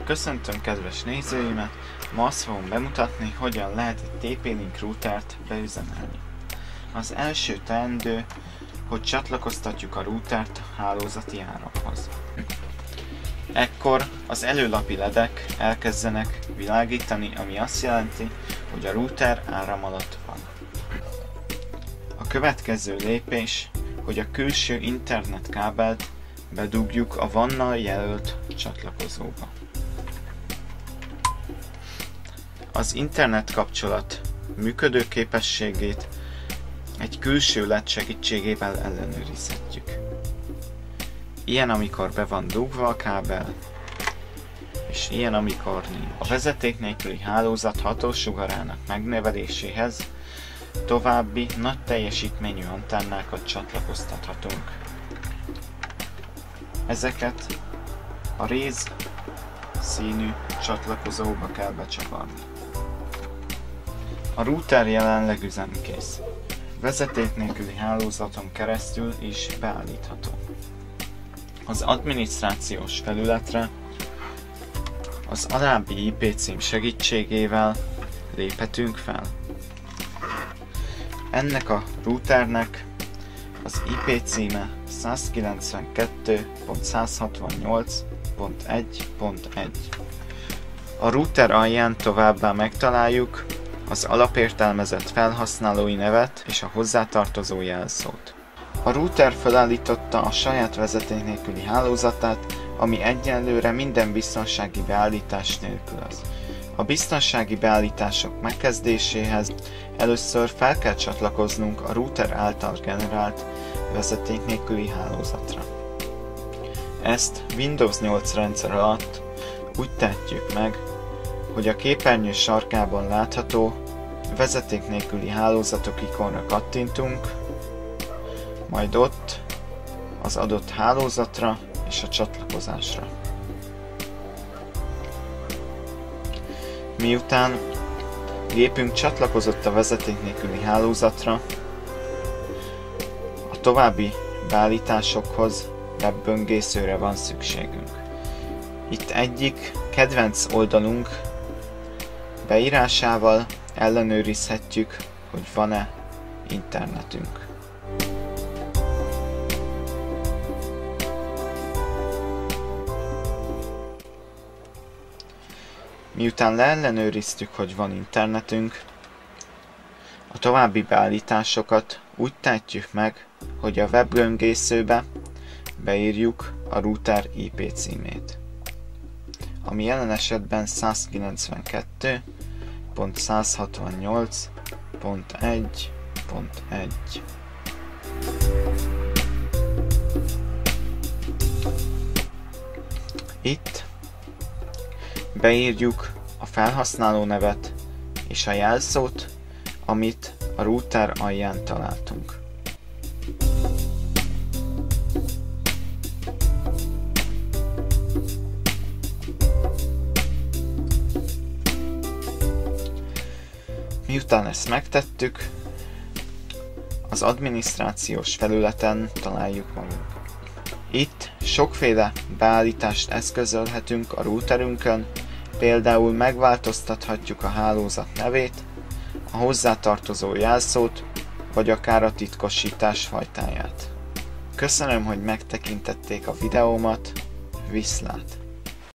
Köszöntöm kedves nézőimet! Ma azt fogom bemutatni, hogyan lehet egy TP-Link routert beüzemelni. Az első teendő, hogy csatlakoztatjuk a routert a hálózati áramhoz. Ekkor az előlapi ledek elkezdenek világítani, ami azt jelenti, hogy a router áram alatt van. A következő lépés, hogy a külső internetkábelt bedugjuk a vannal jelölt csatlakozóba. Az internet kapcsolat működőképességét egy külső LED segítségével ellenőrizhetjük. Ilyen, amikor be van dugva a kábel, és ilyen, amikor nincs. A vezeték nélküli hálózat hatósugarának megnöveléséhez további nagy teljesítményű antennákat csatlakoztathatunk. Ezeket a réz színű csatlakozóba kell becsavarni. A router jelenleg üzemkész. Vezeték nélküli hálózaton keresztül is beállítható. Az adminisztrációs felületre az alábbi IP cím segítségével léphetünk fel. Ennek a routernek az IP címe 192.168.1.1. A router alján továbbá megtaláljuk az alapértelmezett felhasználói nevet és a hozzátartozó jelszót. A router felállította a saját vezeték nélküli hálózatát, ami egyenlőre minden biztonsági beállítás nélkülöz. A biztonsági beállítások megkezdéséhez először fel kell csatlakoznunk a router által generált vezeték nélküli hálózatra. Ezt Windows 8 rendszer alatt úgy tehetjük meg, hogy a képernyő sarkában látható vezeték nélküli hálózatok ikonra kattintunk, majd ott az adott hálózatra és a csatlakozásra. Miután gépünk csatlakozott a vezeték nélküli hálózatra, a további beállításokhoz webböngészőre van szükségünk. Itt egyik kedvenc oldalunk beírásával ellenőrizhetjük, hogy van-e internetünk. Miután leellenőriztük, hogy van internetünk, a további beállításokat úgy tehetjük meg, hogy a webböngészőbe beírjuk a router IP címét, ami jelen esetben 192.168.1.1. Itt beírjuk a felhasználó nevet és a jelszót, amit a router alján találtunk. Miután ezt megtettük, az adminisztrációs felületen találjuk magunk. Itt sokféle beállítást eszközölhetünk a routerünkön, például megváltoztathatjuk a hálózat nevét, a hozzátartozó jelszót, vagy akár a titkosítás fajtáját. Köszönöm, hogy megtekintették a videómat, viszlát!